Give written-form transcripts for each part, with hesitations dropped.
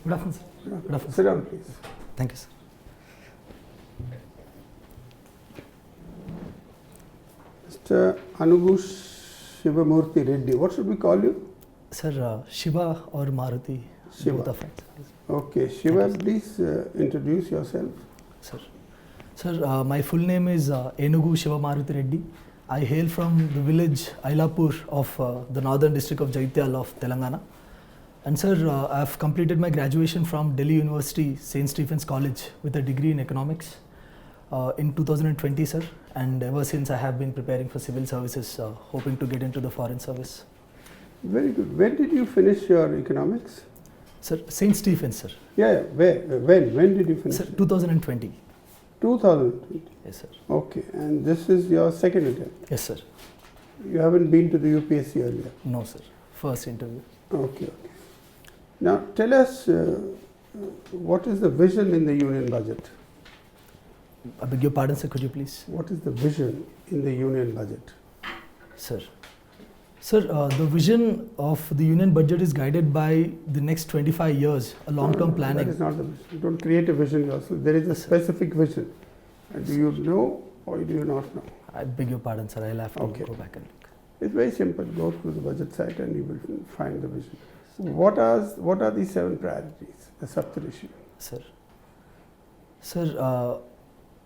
Good afternoon, sir. Good afternoon. Sit down, please. Thank you, sir. Mr. Anugu Shiva Maruthi Reddy. What should we call you? Sir, Shiva or Maruthi? Shiva. Both are fine, sir. Okay, Shiva, please introduce yourself. Sir, my full name is Anugu Shiva Maruthi Reddy. I hail from the village Ailapur of the northern district of Jaityal of Telangana. And sir, I have completed my graduation from Delhi University St. Stephen's College with a degree in economics in 2020, sir. And ever since I have been preparing for civil services, hoping to get into the foreign service. Very good. When did you finish your economics? Sir, St. Stephen's, sir. Yeah. Where? When did you finish? Sir, 2020. 2020. Yes, sir. Okay, and this is your second attempt? Yes, sir. You haven't been to the UPSC earlier? No, sir. First interview. Okay. Now, tell us what is the vision in the union budget? I beg your pardon, sir. Could you please? What is the vision in the union budget? Sir, the vision of the union budget is guided by the next 25 years, a long-term planning. That is not the vision. Don't create a vision yourself. There is a specific vision. Do you know or do you not know? I beg your pardon, sir. I'll have to go back and look. It's very simple. Go through the budget site and you will find the vision. What are the 7 priorities, the Saptarishi? Sir,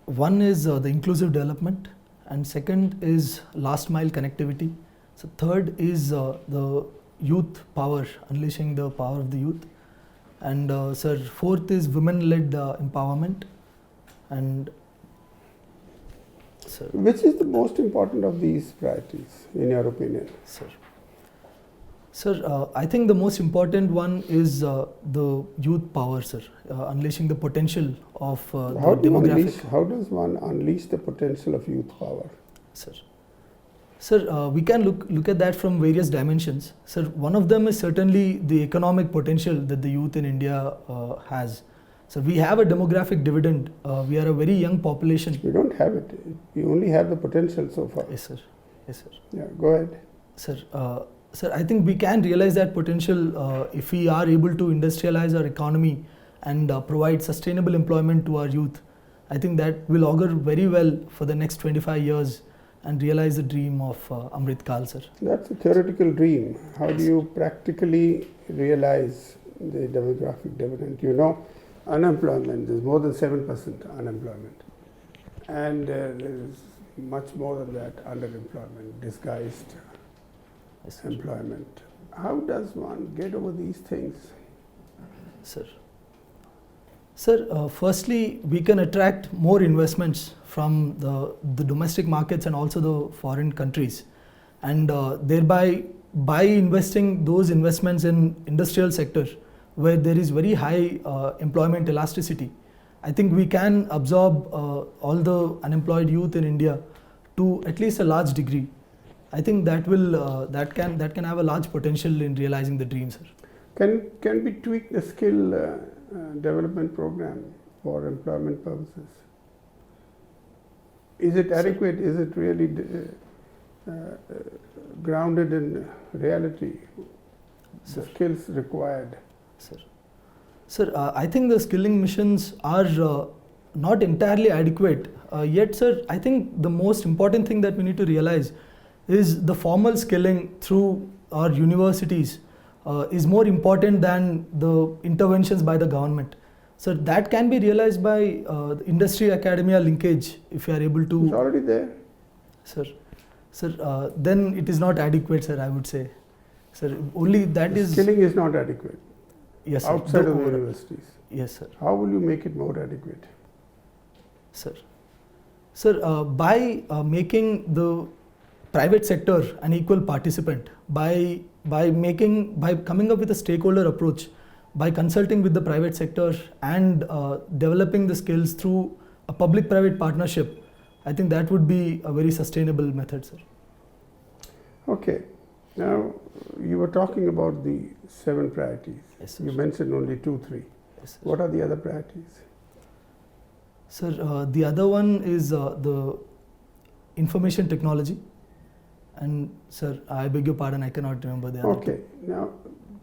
one is the inclusive development, and second is last mile connectivity. So third is the youth power, unleashing the power of the youth. And sir, fourth is women-led empowerment. And sir, which is the most important of these priorities, in your opinion? Sir, I think the most important one is the youth power, sir. Unleashing the potential of the demographic. How does one unleash the potential of youth power? Sir, we can look at that from various dimensions. Sir, one of them is certainly the economic potential that the youth in India has. So we have a demographic dividend. We are a very young population. We don't have it. We only have the potential so far. Yes, sir. Yeah, go ahead. Sir, I think we can realize that potential if we are able to industrialize our economy and provide sustainable employment to our youth. I think that will augur very well for the next 25 years and realize the dream of Amrit Kal, sir. That's a theoretical dream. How do you practically realize the demographic dividend? You know, unemployment, there's more than 7% unemployment. And there is much more than that, underemployment, disguised employment. How does one get over these things? Sir, firstly, we can attract more investments from the domestic markets and also the foreign countries. And thereby, by investing those investments in industrial sector, where there is very high employment elasticity, I think we can absorb all the unemployed youth in India to at least a large degree. I think that can have a large potential in realizing the dream, sir. Can we tweak the skill development program for employment purposes? Is it adequate? Is it really grounded in reality? The skills required? Sir, I think the skilling missions are not entirely adequate. Yet, sir, I think the most important thing that we need to realize is the formal skilling through our universities is more important than the interventions by the government. So that can be realized by industry academia linkage if you are able to. It's already there. Sir, then it is not adequate, sir, I would say. Sir, only that the is. Skilling is not adequate. Yes, sir. Outside of the universities. Yes, sir. How will you make it more adequate? Sir, by making the private sector an equal participant, by coming up with a stakeholder approach, by consulting with the private sector and developing the skills through a public-private partnership, I think that would be a very sustainable method, sir. Okay. Now, you were talking about the 7 priorities. Yes, sir. You mentioned only 2, 3. Yes, sir. What are the other priorities? Sir, the other one is the information technology. And sir, I beg your pardon, I cannot remember the other. Okay. Now,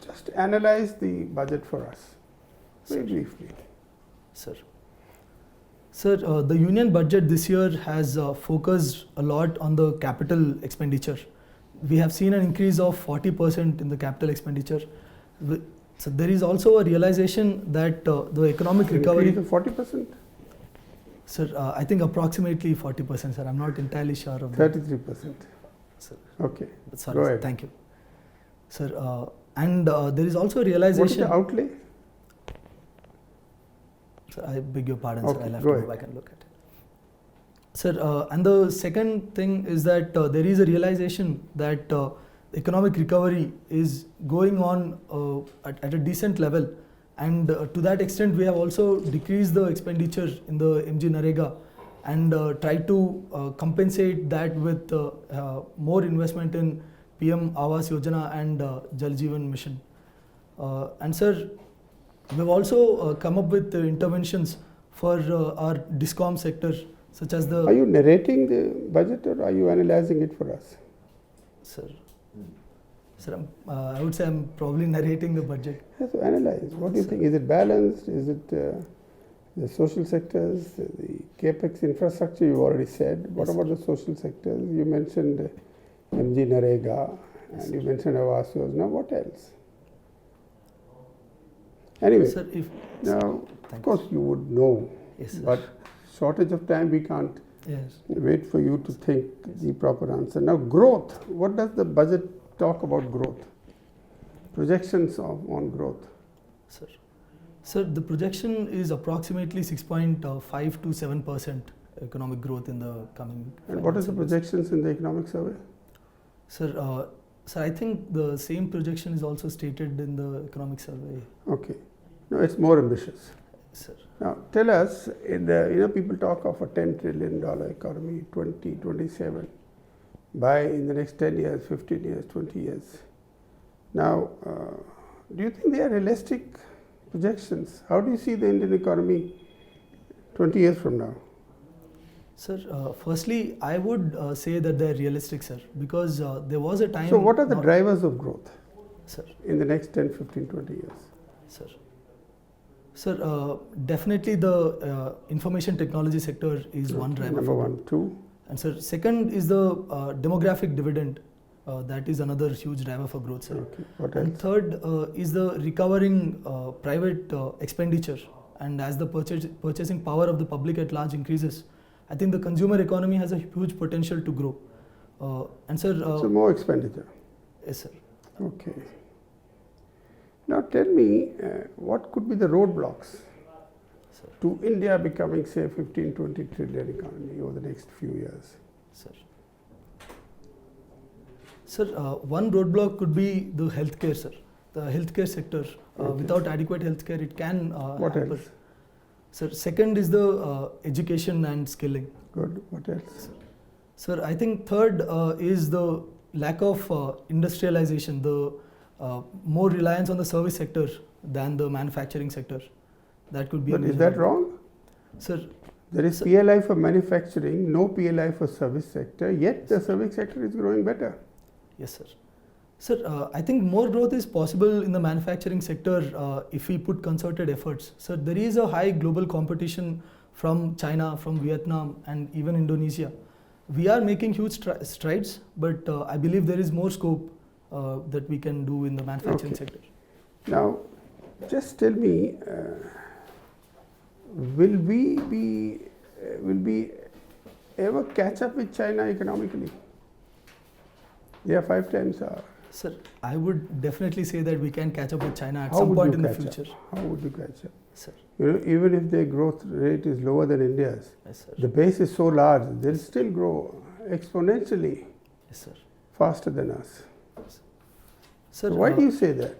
just analyze the budget for us. Very briefly. Sir. Sir, the union budget this year has focused a lot on the capital expenditure. We have seen an increase of 40% in the capital expenditure. So there is also a realization that the economic recovery... Increase of 40%? Sir, I think approximately 40%, sir. I'm not entirely sure of that. 33%. Sir. Okay. Sorry, Go sir. ahead. Thank you. Sir, and there is also a realization... What is the outlay? Sir, I beg your pardon, Okay, sir. I'll have go to go ahead. back and look at it. Sir, and the second thing is that there is a realization that economic recovery is going on at a decent level, and to that extent we have also decreased the expenditure in the MG Narega and tried to compensate that with more investment in PM Awas Yojana and Jal Jeevan Mission. And sir, we have also come up with interventions for our DISCOM sector, such as the... Are you narrating the budget or are you analyzing it for us? Sir, sir, I would say I'm probably narrating the budget. Yes, so analyze. What do you think? Is it balanced? Is it the social sectors, the capex infrastructure you already said? What Yes, about the social sectors? You mentioned MG Narega and you mentioned Awas Yojana. What else? Anyway, Sir, if... now, Thank of course you would know, Yes, sir. but shortage of time we can't Yes. wait for you to think the proper answer. Now growth, what does the budget talk about growth? Projections on growth. Sir. Sir, the projection is approximately 6.5 to 7% economic growth in the coming... And what is the financial years. projections in the economic survey? Sir, sir, I think the same projection is also stated in the economic survey. Okay. No, it's more ambitious. Sir. Now tell us, in the, people talk of a $10 trillion economy, 2027, by in the next 10 years, 15 years, 20 years. Now, do you think they are realistic projections? How do you see the Indian economy 20 years from now? Sir, firstly, I would say that they're realistic, sir, because there was a time... So what are the drivers of growth Sir, in the next 10, 15, 20 years? sir. Sir, definitely the information technology sector is one driver. Number one. Two? And sir, second is the demographic dividend. That is another huge driver for growth, sir. Okay. What And else? third is the recovering private expenditure. And as the purchasing power of the public at large increases, I think the consumer economy has a huge potential to grow. And sir... So more expenditure. Yes, sir. Okay. Now tell me, what could be the roadblocks Sir. to India becoming, say, 15, 20 trillion economy over the next few years? Sir. Sir, one roadblock could be the healthcare, sir. The healthcare sector. Okay. Without adequate healthcare, it can What hamper. else? Sir, second is the education and skilling. Good. What else? Sir, I think third is the lack of industrialization, the more reliance on the service sector than the manufacturing sector. That could be. But a is major that roadblock. wrong? Sir, There is Sir- PLI for manufacturing, no PLI for service sector, yet the service sector is growing better. yes, sir. Sir, I think more growth is possible in the manufacturing sector if we put concerted efforts. Sir, there is a high global competition from China, from Vietnam, and even Indonesia. We are making huge strides, but I believe there is more scope that we can do in the manufacturing Okay. sector. Now, just tell me, will we ever catch up with China economically? They are 5 times our. Sir, I would definitely say that we can catch up with China at How some would point you in the catch up? future. How would you catch up? Sir, Even if their growth rate is lower than India's, yes, sir. the base is so large, they'll still grow exponentially Yes, sir. faster than us. Sir, So why do you say that?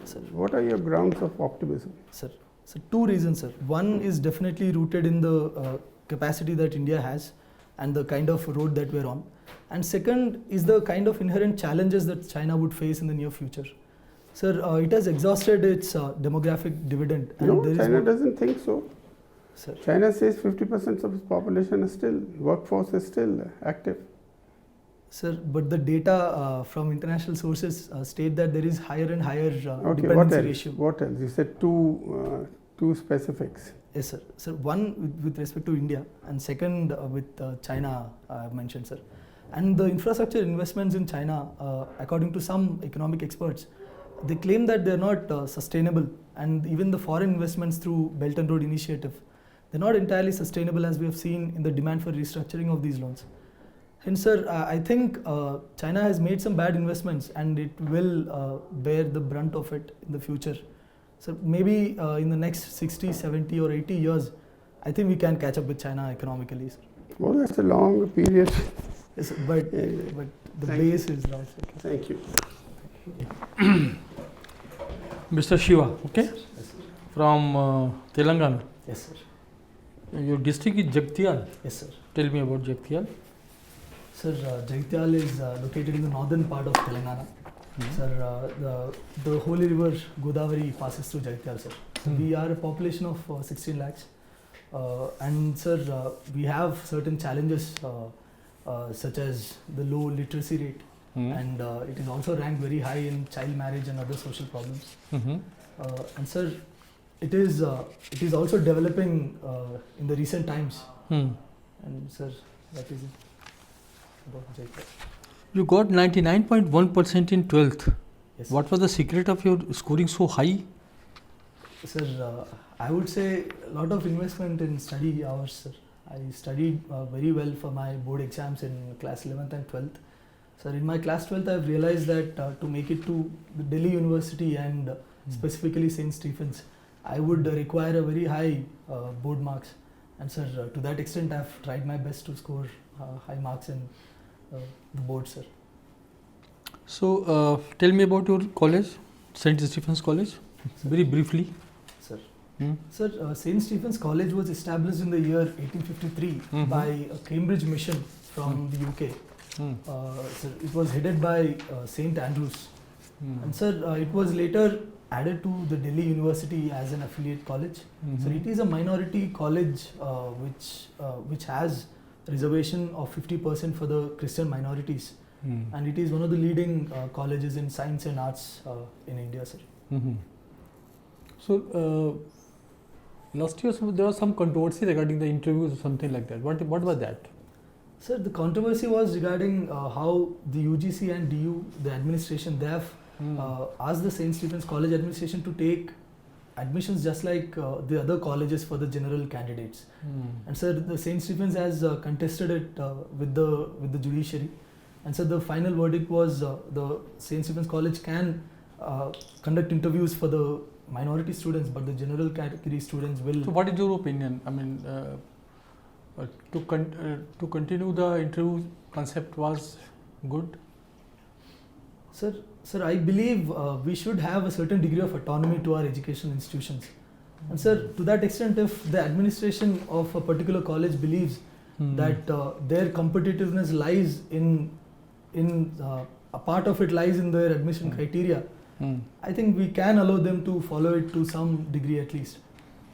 Sir. What are your grounds of optimism? Sir, so two reasons, sir. One is definitely rooted in the capacity that India has and the kind of road that we're on. And second is the kind of inherent challenges that China would face in the near future. Sir, it has exhausted its demographic dividend. And No, there is China no- doesn't think so. Sir, China says 50% of its population is still, workforce is still active. sir, but the data from international sources state that there is higher and higher Okay, what dependency else? ratio. What else? You said two two specifics. Yes, sir. Sir, one with respect to India, and second with China, I have mentioned, sir. And the infrastructure investments in China, according to some economic experts, they claim that they are not sustainable, and even the foreign investments through Belt and Road Initiative, they're not entirely sustainable, as we have seen in the demand for restructuring of these loans. Hence, sir, I think China has made some bad investments, and it will bear the brunt of it in the future. So maybe in the next 60, 70 or 80 years, I think we can catch up with China economically, sir. Well, that's a long period. Yes, sir, but the base is large. Thank you. Mr. Shiva, okay, Yes, sir. from Telangana. Yes, sir. Your district is Jagtial. Yes, sir. Tell me about Jagtial. Sir, Jagtial is located in the northern part of Telangana. Sir, the holy river Godavari passes through Jagtial, sir. So we are a population of 16 lakhs. And sir, we have certain challenges such as the low literacy rate, and it is also ranked very high in child marriage and other social problems. And sir, it is also developing in the recent times. And sir, that is it about Jagtial. You got 99.1% in 12th. Yes. What was the secret of your scoring so high? Sir, I would say a lot of investment in study hours, sir. I studied very well for my board exams in class 11th and 12th. Sir, in my class 12th, I have realized that to make it to the Delhi University and specifically St. Stephen's, I would require a very high board marks. And sir, to that extent, I have tried my best to score high marks in the board, sir. So, tell me about your college, St. Stephen's College, very briefly. Sir, Sir, St. Stephen's College was established in the year 1853 by a Cambridge mission from the UK. Sir, it was headed by St. Andrews. And sir, it was later added to the Delhi University as an affiliate college. So it is a minority college which has reservation of 50% for the Christian minorities, and it is one of the leading colleges in science and arts in India, sir. So, last year there was some controversy regarding the interviews or something like that. What was that? Sir, the controversy was regarding how the UGC and DU, the administration, they have asked the St. Stephen's College administration to take admissions just like the other colleges for the general candidates. And sir, the St. Stephen's has contested it with the judiciary. And so the final verdict was the St. Stephen's College can conduct interviews for the minority students, but the general category students will. So, what is your opinion? I mean, to continue the interview concept was good. Sir, I believe we should have a certain degree of autonomy to our educational institutions. And sir, to that extent, if the administration of a particular college believes that their competitiveness lies in a part of it lies in their admission criteria, I think we can allow them to follow it to some degree at least.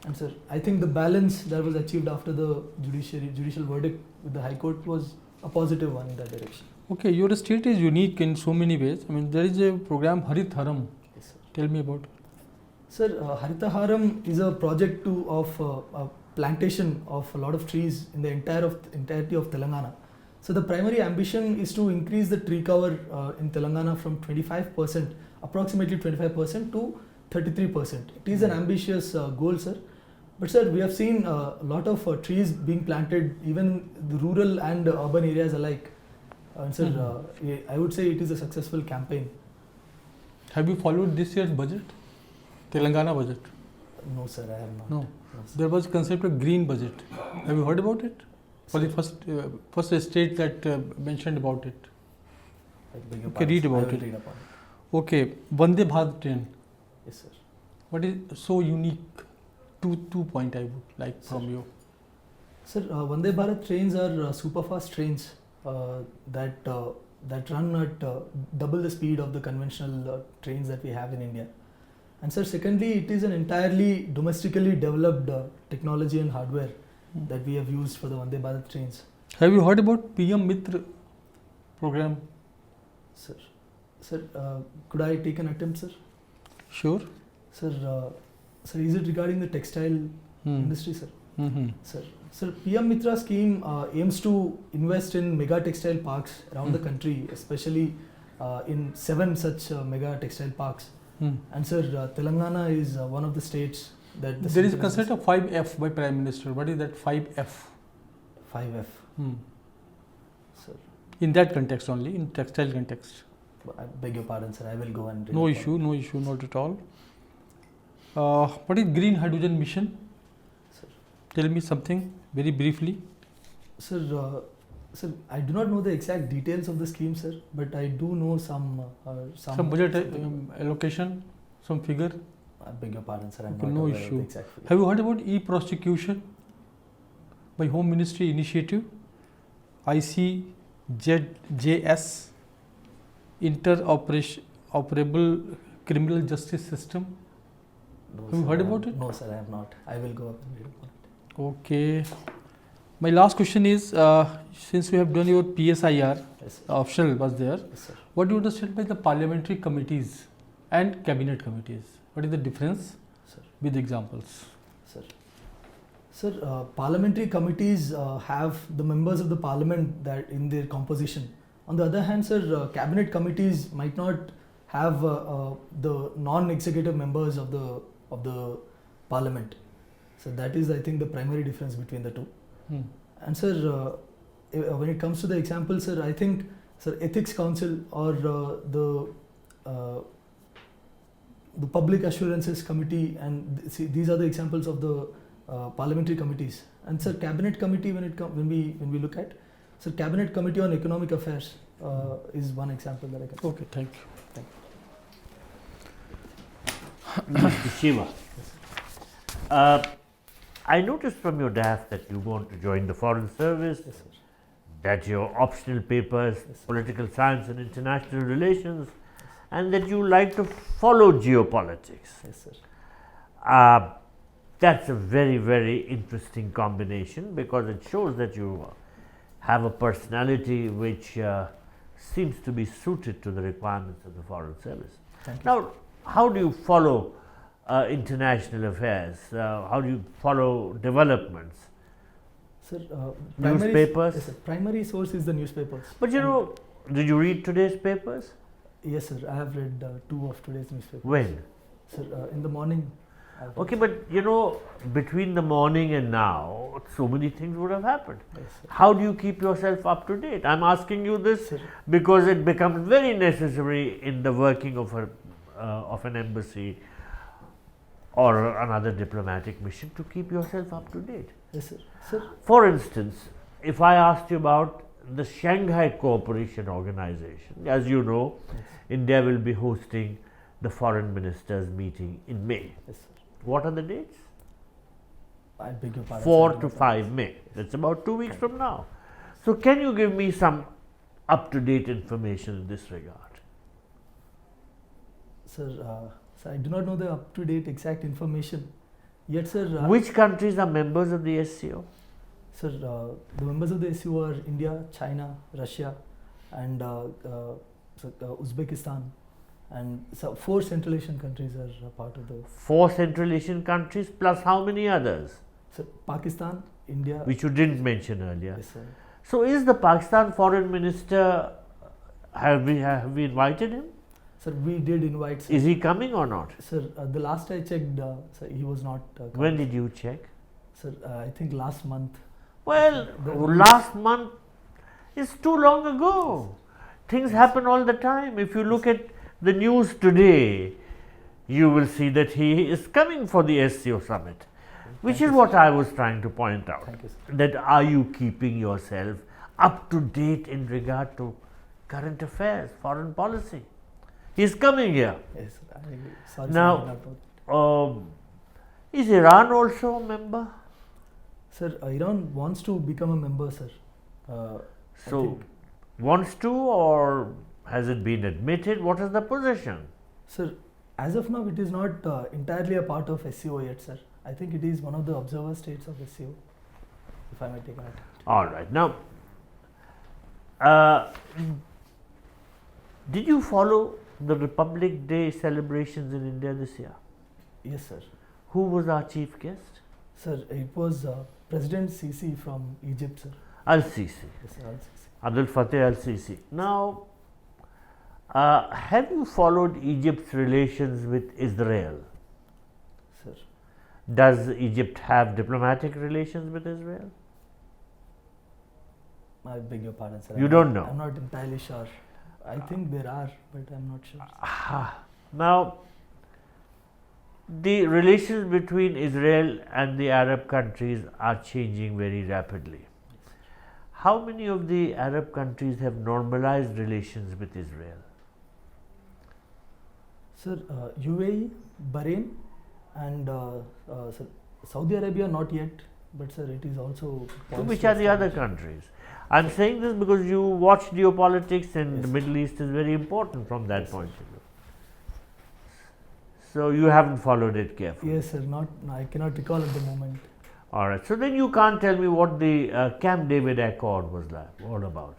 And sir, I think the balance that was achieved after the judicial verdict with the High Court was a positive one in that direction. Okay, your state is unique in so many ways. I mean, there is a program Harit Haram. Yes, sir. Tell me about it. Sir, Harita Haram is a project of a plantation of a lot of trees in the entirety of Telangana. So the primary ambition is to increase the tree cover in Telangana from 25%, approximately 25% to 33%. It is an ambitious goal, sir. But sir, we have seen a lot of trees being planted, even the rural and urban areas alike. Sir, I would say it is a successful campaign. Have you followed this year's budget? Telangana budget? No, sir, I have not. No. There was a concept of green budget. Have you heard about it? For the first state that mentioned about it. Okay, read about it. Read upon it. Okay, Vande Bharat train. Yes, sir. What is so unique? Two point I would like from you. Sir, Vande Bharat trains are super fast trains that run at double the speed of the conventional trains that we have in India. And sir, secondly, it is an entirely domestically developed technology and hardware that we have used for the Vande Bharat trains. Have you heard about PM Mitra program? Sir, could I take an attempt, sir? Sure. Sir, Sir, is it regarding the textile industry, sir? Mm-hmm. Sir, PM Mitra scheme aims to invest in mega textile parks around the country, especially in 7 such mega textile parks. And sir, Telangana is one of the states that There is a concept of 5F by Prime Minister. What is that 5F? 5F. Sir, In that context only, in textile context. I beg your pardon, sir. I will go and. No issue, not at all. What is Green Hydrogen Mission? Sir. Tell me something very briefly. Sir, I do not know the exact details of the scheme, sir, but I do know some budget allocation, some figure. I beg your pardon, sir. I'm Okay, not no aware issue. of the exact figure. Have you heard about e-prosecution by Home Ministry initiative? ICJS, Interoperable Criminal Justice System. No, Have you sir, heard I about have- it? No, sir, I have not. I will go up and read about it. Okay. My last question is, since we have done your PSIR, Yes, sir. optional was there, Yes, sir. what do you understand by the parliamentary committees and cabinet committees? What is the difference Sir. with examples? Sir, parliamentary committees have the members of the parliament that in their composition. On the other hand, sir, cabinet committees might not have the non-executive members of the parliament. So that is, I think, the primary difference between the two. And sir, when it comes to the example, sir, I think, sir, ethics council or the public assurances committee, and these are the examples of the parliamentary committees. And sir, cabinet committee, when we look at, sir, cabinet committee on economic affairs is one example that I can. Okay, thank you. Mr. Shiva, I noticed from your draft that you want to join the Foreign Service, Yes, sir. that your optional papers, Yes, sir. political science and international relations, and that you like to follow geopolitics. Yes, sir. That's a very, very interesting combination because it shows that you have a personality which seems to be suited to the requirements of the Foreign Service. Thank you. Now, how do you follow international affairs? How do you follow developments? Sir, Newspapers? Yes, sir. Primary source is the newspapers. But you know, did you read today's papers? Yes, sir. I have read 2 of today's newspapers. When? Sir, in the morning. I've read. Okay, but you know, between the morning and now, so many things would have happened. Yes, sir. How do you keep yourself up to date? I'm asking you this Sir. because it becomes very necessary in the working of an embassy or another diplomatic mission to keep yourself up to date. Yes, sir. Sir, For instance, if I asked you about the Shanghai Cooperation Organization, as you know, yes, India will be hosting the foreign ministers meeting in May. yes, sir. What are the dates? I beg your pardon. 4 sir. to 5 May. That's about 2 weeks from now. So can you give me some up-to-date information in this regard? Sir, I do not know the up-to-date exact information. Yet, sir. Which countries are members of the SCO? Sir, the members of the SU are India, China, Russia, and Uzbekistan, and so 4 Central Asian countries are part of the. 4 Central Asian countries plus how many others? Sir, Pakistan, India. Which you didn't mention earlier. Yes, sir. So is the Pakistan foreign minister, have we invited him? Sir, we did invite. Sir. Is he coming or not? Sir, the last I checked, sir, he was not. Coming. When did you check? Sir, I think last month. Well, The- last month is too long ago. Things happen all the time. If you look at the news today, you will see that he is coming for the SCO summit, which is what I was trying to point out. Thank you, sir. That are you keeping yourself up to date in regard to current affairs, foreign policy? He is coming here. Yes, sir. Sorry, Now- sir, I did not know. Is Iran also a member? Sir, Iran wants to become a member, sir. I So, think. wants to, or has it been admitted? What is the position? Sir, as of now, it is not entirely a part of SCO yet, sir. I think it is one of the observer states of SCO, if I may take that. All right. Now, did you follow the Republic Day celebrations in India this year? Yes, sir. Who was our chief guest? Sir, it was President Sisi from Egypt, sir. Al-Sisi. Yes, sir, Al-Sisi. Abdul Fattah al-Sisi. Now, have you followed Egypt's relations with Israel? Sir, Does Egypt have diplomatic relations with Israel? I beg your pardon, sir. You don't know? I'm not entirely sure. I think there are, but I'm not sure. Now, the relations between Israel and the Arab countries are changing very rapidly. How many of the Arab countries have normalized relations with Israel? Sir, UAE, Bahrain, and sir, Saudi Arabia not yet, but sir, it is also. So which are the other countries? I'm saying this because you watch geopolitics and Yes. the Middle East is very important from that point of view. So you haven't followed it carefully. Yes, sir. Not. I cannot recall at the moment. All right. So then you can't tell me what the Camp David Accord was like. What about?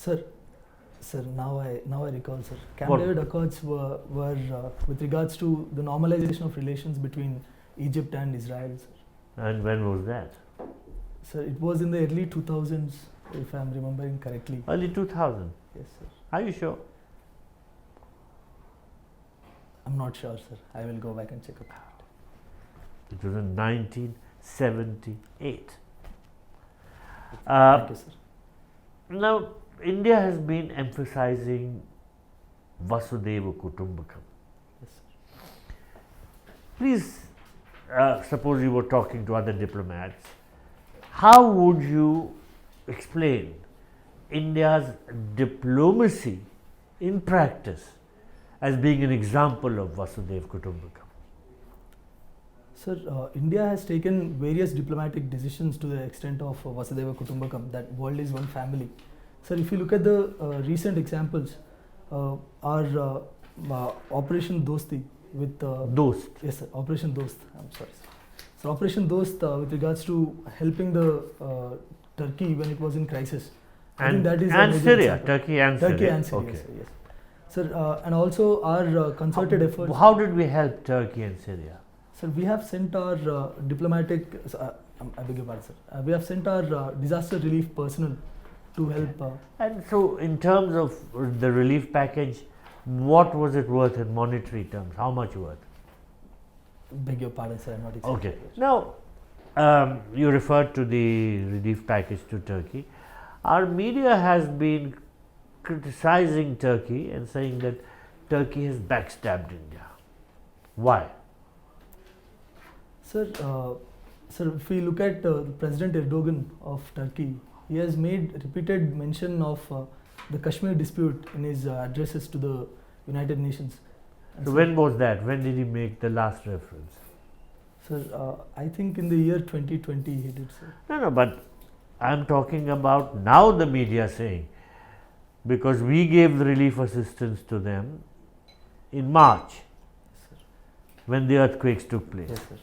Sir, now I recall, sir. Camp What? David Accords were with regards to the normalization of relations between Egypt and Israel, sir. And when was that? Sir, it was in the early 2000s, if I'm remembering correctly. Early 2000. Yes, sir. Are you sure? I'm not sure, sir. I will go back and check up. It was in 1978. Thank you, sir. Now, India has been emphasizing Vasudeva Kutumbakam. Yes, sir. Please, suppose you were talking to other diplomats, how would you explain India's diplomacy in practice as being an example of Vasudeva Kutumbakam? Sir, India has taken various diplomatic decisions to the extent of Vasudeva Kutumbakam, that world is one family. Sir, if you look at the recent examples, our Operation Dosti with Dost. yes, sir, Operation Dost. I'm sorry, sir. So Operation Dost with regards to helping the Turkey when it was in crisis. I think And, that is a and major Syria, example. Turkey and Turkey Syria. and Syria, Okay. sir, yes. Sir, and also our concerted efforts. How did we help Turkey and Syria? Sir, we have sent our diplomatic. I beg your pardon, sir. We have sent our disaster relief personnel to help. And so, in terms of the relief package, what was it worth in monetary terms? How much worth? Beg your pardon, sir. I'm not exactly Okay. sure. Now, you referred to the relief package to Turkey. Our media has been criticizing Turkey and saying that Turkey has backstabbed India. Why? Sir, if we look at President Erdogan of Turkey, he has made repeated mention of the Kashmir dispute in his addresses to the United Nations. And So, when was that? When did he make the last reference? Sir, I think in the year 2020 he did, sir. No, but I'm talking about now the media saying, because we gave the relief assistance to them in March Yes, sir. when the earthquakes took place. Yes, sir.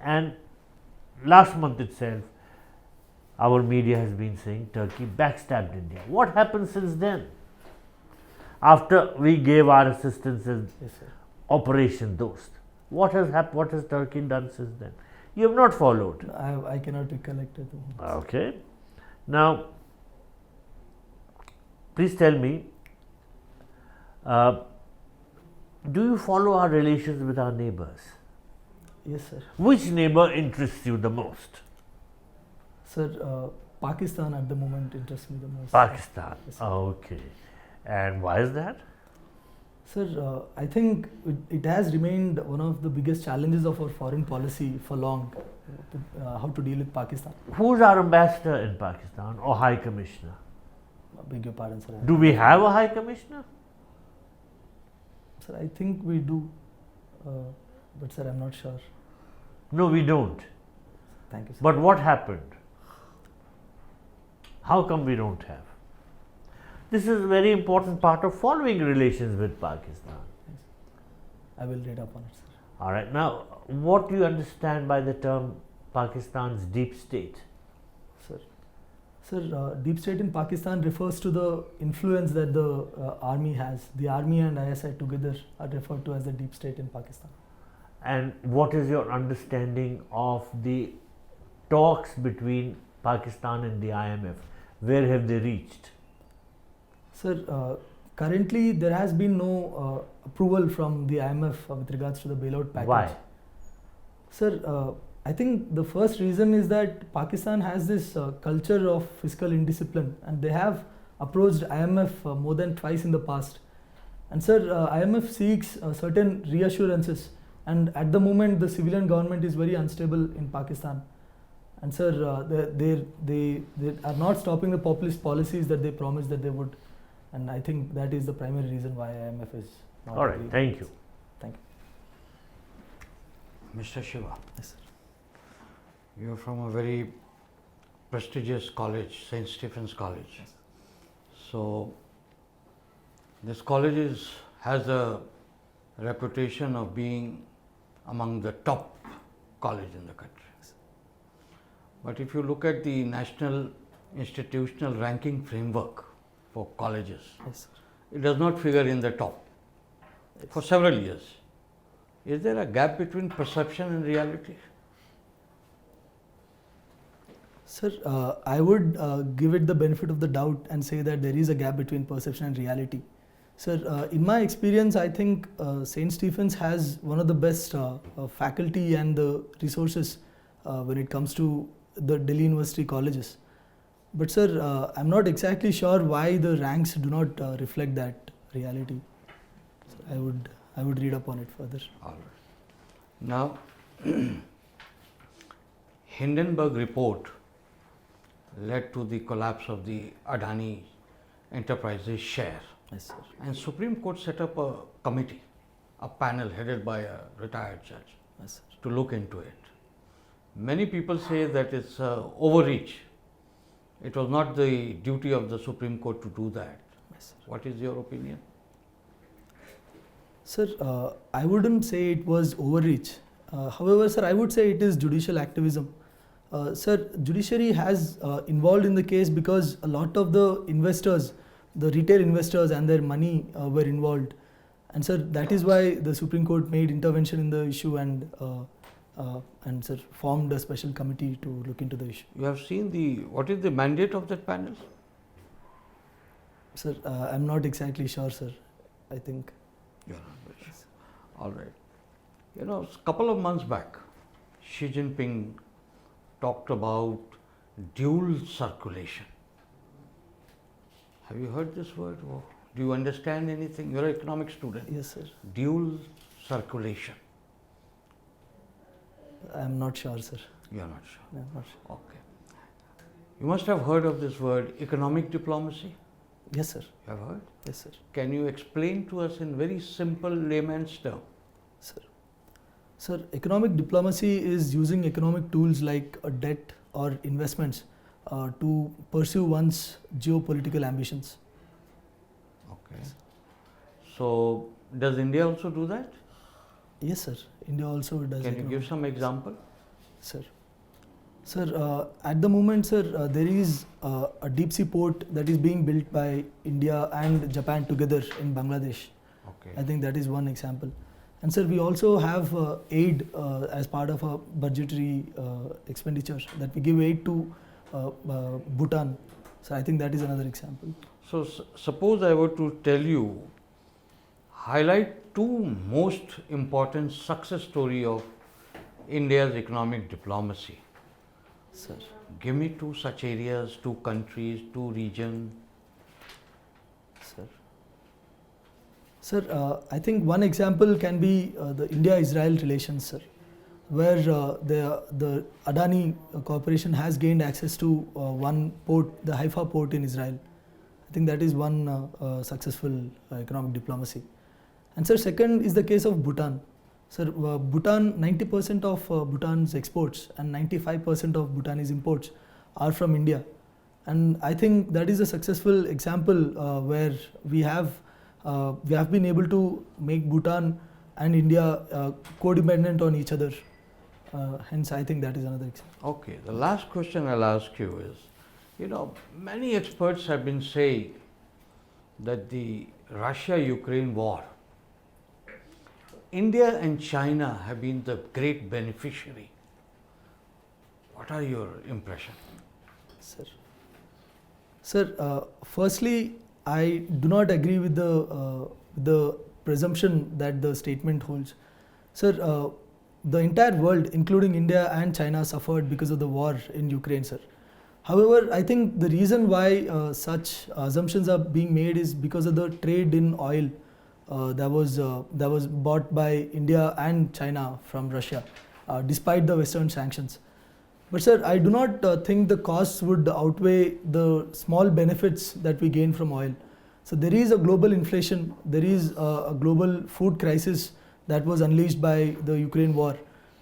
And last month itself, our media has been saying Turkey backstabbed India. What happened since then? After we gave our assistance in Yes, sir. Operation Dost, what has happened? What has Turkey done since then? You have not followed. I cannot recollect at the moment. Okay. Now, please tell me, do you follow our relations with our neighbors? Yes, sir. Which neighbor interests you the most? Sir, Pakistan at the moment interests me the most. Pakistan. Yes, sir. Okay. And why is that? Sir, I think it has remained one of the biggest challenges of our foreign policy for long, how to deal with Pakistan. Who's our ambassador in Pakistan or High Commissioner? I beg your pardon, sir. Do we have a High Commissioner? Sir, I think we do, but sir, I'm not sure. No, we don't. Thank you, sir. But what happened? How come we don't have? This is a very important part of following relations with Pakistan. I will read up on it, sir. All right. Now, what do you understand by the term Pakistan's deep state? Sir, Sir, deep state in Pakistan refers to the influence that the army has. The army and ISI together are referred to as the deep state in Pakistan. And what is your understanding of the talks between Pakistan and the IMF? Where have they reached? Sir, currently there has been no approval from the IMF with regards to the bailout package. Why? Sir, I think the first reason is that Pakistan has this culture of fiscal indiscipline, and they have approached IMF more than twice in the past. And sir, IMF seeks certain reassurances, and at the moment the civilian government is very unstable in Pakistan. And sir, they are not stopping the populist policies that they promised that they would. And I think that is the primary reason why IMF is not. All right, agreeing. thank you. Thank you. Mr. Shiva, Yes, sir. you are from a very prestigious college, St. Stephen's College. Yes. So, this college has a reputation of being among the top college in the country. Yes. But if you look at the National Institutional Ranking Framework for colleges, Yes, sir. it does not figure in the top for several years. Is there a gap between perception and reality? Sir, I would give it the benefit of the doubt and say that there is a gap between perception and reality. Sir, in my experience, I think St. Stephen's has one of the best faculty and the resources when it comes to the Delhi University colleges. But sir, I'm not exactly sure why the ranks do not reflect that reality. So I would read up on it further. All right. Now, Hindenburg report led to the collapse of the Adani Enterprises share, Yes, sir. and Supreme Court set up a committee, a panel headed by a retired judge Yes, sir. to look into it. Many people say that it's overreach. It was not the duty of the Supreme Court to do that. Yes, sir. What is your opinion? Sir, I wouldn't say it was overreach. However, sir, I would say it is judicial activism. Sir, judiciary has involved in the case because a lot of the investors, the retail investors and their money were involved. And sir, that is why the Supreme Court made intervention in the issue and sir, formed a special committee to look into the issue. You have seen what is the mandate of that panel? Sir, I'm not exactly sure, sir. I think. You are not very sure. All right. You know, a couple of months back, Xi Jinping talked about dual circulation. Have you heard this word? Oh, do you understand anything? You're an economic student. Yes, sir. Dual circulation. I'm not sure, sir. You're not sure. I'm not sure. Okay. You must have heard of this word, economic diplomacy. Yes, sir. You have heard? Yes, sir. Can you explain to us in very simple layman's term? Sir. Sir, economic diplomacy is using economic tools like debt or investments to pursue one's geopolitical ambitions. Okay. So, does India also do that? Yes, sir. India also does. Can you economic- give some example? Sir. Sir, at the moment, sir, there is a deep sea port that is being built by India and Japan together in Bangladesh. Okay. I think that is one example. And sir, we also have aid as part of a budgetary expenditure that we give aid to Bhutan. So I think that is another example. So, suppose I were to tell you, highlight two most important success story of India's economic diplomacy. Sir. Give me two such areas, two countries, two regions. Sir. Sir, I think one example can be the India-Israel relations, sir, where the Adani Corporation has gained access to one port, the Haifa port in Israel. I think that is one successful economic diplomacy. And sir, second is the case of Bhutan. Sir, Bhutan, 90% of Bhutan's exports and 95% of Bhutanese imports are from India. And I think that is a successful example where we have been able to make Bhutan and India codependent on each other. Hence, I think that is another example. Okay, the last question I'll ask you is, You know, many experts have been saying that the Russia-Ukraine war, India and China have been the great beneficiary. What are your impressions? Sir, firstly, I do not agree with the presumption that the statement holds. Sir, the entire world, including India and China, suffered because of the war in Ukraine, sir. However, I think the reason why such assumptions are being made is because of the trade in oil that was bought by India and China from Russia, despite the Western sanctions. But sir, I do not think the costs would outweigh the small benefits that we gain from oil. So there is a global inflation, there is a global food crisis that was unleashed by the Ukraine war.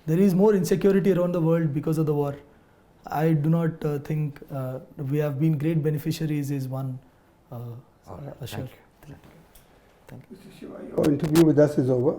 There is more insecurity around the world because of the war. I do not think we have been great beneficiaries is one All right, assure. thank you. Mr. Shiva, your interview with us is over.